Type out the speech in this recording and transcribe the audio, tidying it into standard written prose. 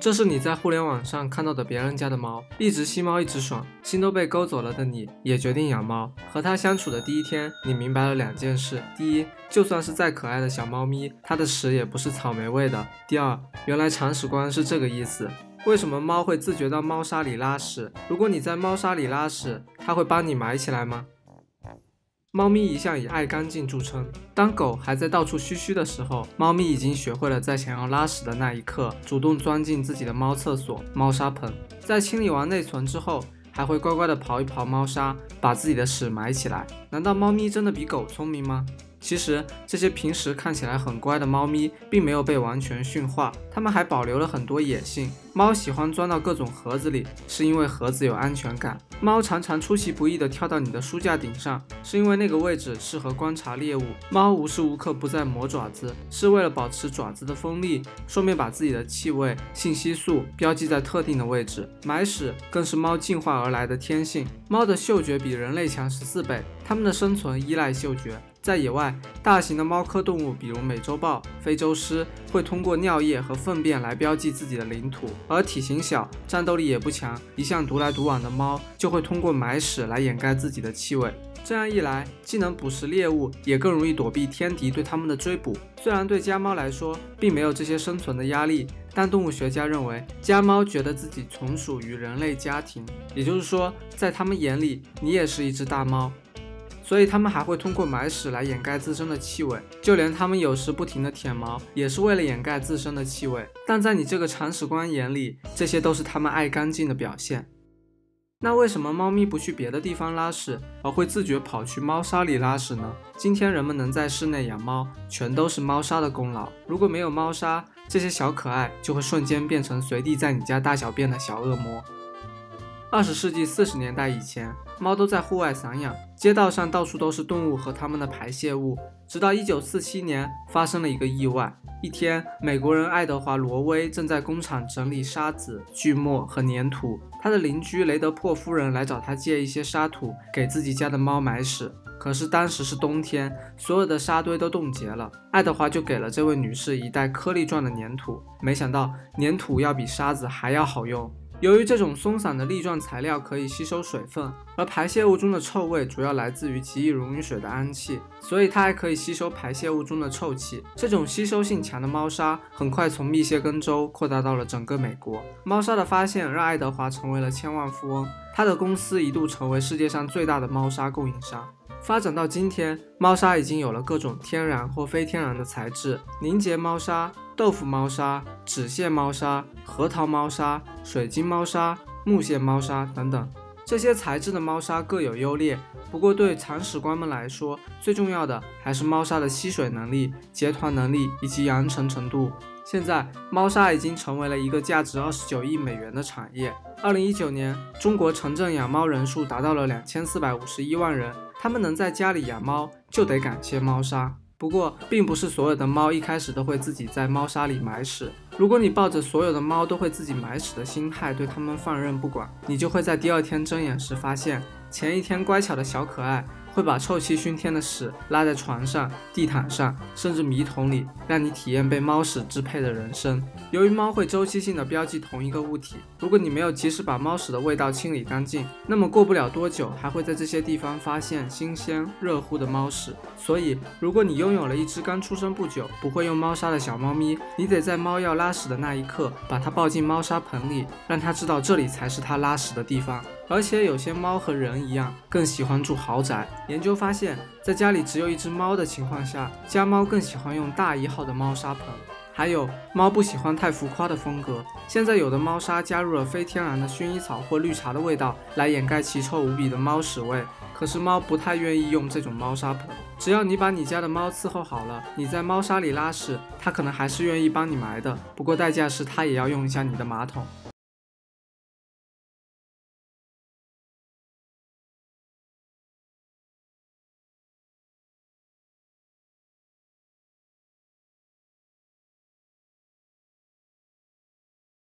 这是你在互联网上看到的别人家的猫，一直吸猫一直爽，心都被勾走了的你，也决定养猫。和它相处的第一天，你明白了2件事：第一，就算是再可爱的小猫咪，它的屎也不是草莓味的；第二，原来铲屎官是这个意思。为什么猫会自觉到猫砂里拉屎？如果你在猫砂里拉屎，它会帮你埋起来吗？猫咪一向以爱干净著称，当狗还在到处嘘嘘的时候，猫咪已经学会了在想要拉屎的那一刻，主动钻进自己的猫厕所、猫砂盆，在清理完内存之后，还会乖乖地刨一刨猫砂，把自己的屎埋起来。难道猫咪真的比狗聪明吗？其实这些平时看起来很乖的猫咪并没有被完全驯化，它们还保留了很多野性。猫喜欢钻到各种盒子里，是因为盒子有安全感。猫常常出其不意地跳到你的书架顶上，是因为那个位置适合观察猎物。猫无时无刻不在磨爪子，是为了保持爪子的锋利，顺便把自己的气味、信息素标记在特定的位置。埋屎更是猫进化而来的天性。猫的嗅觉比人类强14倍，它们的生存依赖嗅觉。在野外，大型的猫科动物，比如美洲豹、非洲狮，会通过尿液和粪便来标记自己的领土；而体型小、战斗力也不强、一向独来独往的猫，就会通过埋屎来掩盖自己的气味。这样一来，既能捕食猎物，也更容易躲避天敌对它们的追捕。虽然对家猫来说，并没有这些生存的压力，但动物学家认为，家猫觉得自己从属于人类家庭，也就是说，在它们眼里，你也是一只大猫。所以它们还会通过埋屎来掩盖自身的气味，就连它们有时不停地舔毛，也是为了掩盖自身的气味。但在你这个铲屎官眼里，这些都是它们爱干净的表现。那为什么猫咪不去别的地方拉屎，而会自觉跑去猫砂里拉屎呢？今天人们能在室内养猫，全都是猫砂的功劳。如果没有猫砂，这些小可爱就会瞬间变成随地在你家大小便的小恶魔。20世纪40年代以前，猫都在户外散养，街道上到处都是动物和它们的排泄物。直到1947年，发生了一个意外。一天，美国人爱德华·罗威正在工厂整理沙子、锯末和粘土，他的邻居雷德珀夫人来找他借一些沙土，给自己家的猫埋屎。可是当时是冬天，所有的沙堆都冻结了，爱德华就给了这位女士一袋颗粒状的粘土。没想到，粘土要比沙子还要好用。由于这种松散的粒状材料可以吸收水分，而排泄物中的臭味主要来自于极易溶于水的氨气，所以它还可以吸收排泄物中的臭气。这种吸收性强的猫砂很快从密歇根州扩大到了整个美国。猫砂的发现让爱德华成为了千万富翁，他的公司一度成为世界上最大的猫砂供应商。发展到今天，猫砂已经有了各种天然或非天然的材质，凝结猫砂、豆腐猫砂、纸屑猫砂、核桃猫砂、水晶猫砂、木屑猫砂等等。这些材质的猫砂各有优劣，不过对铲屎官们来说，最重要的还是猫砂的吸水能力、结团能力以及扬尘程度。现在，猫砂已经成为了一个价值29亿美元的产业。2019年，中国城镇养猫人数达到了2451万人，他们能在家里养猫，就得感谢猫砂。不过，并不是所有的猫一开始都会自己在猫砂里埋屎。如果你抱着所有的猫都会自己埋屎的心态对它们放任不管，你就会在第2天睁眼时发现，前一天乖巧的小可爱会把臭气熏天的屎拉在床上、地毯上，甚至米桶里，让你体验被猫屎支配的人生。由于猫会周期性的标记同一个物体，如果你没有及时把猫屎的味道清理干净，那么过不了多久还会在这些地方发现新鲜热乎的猫屎。所以，如果你拥有了一只刚出生不久、不会用猫砂的小猫咪，你得在猫要拉屎的那一刻，把它抱进猫砂盆里，让它知道这里才是它拉屎的地方。而且有些猫和人一样，更喜欢住豪宅。研究发现，在家里只有一只猫的情况下，家猫更喜欢用大1号的猫砂盆。还有，猫不喜欢太浮夸的风格。现在有的猫砂加入了非天然的薰衣草或绿茶的味道，来掩盖奇臭无比的猫屎味。可是猫不太愿意用这种猫砂盆。只要你把你家的猫伺候好了，你在猫砂里拉屎，它可能还是愿意帮你埋的。不过代价是它也要用一下你的马桶。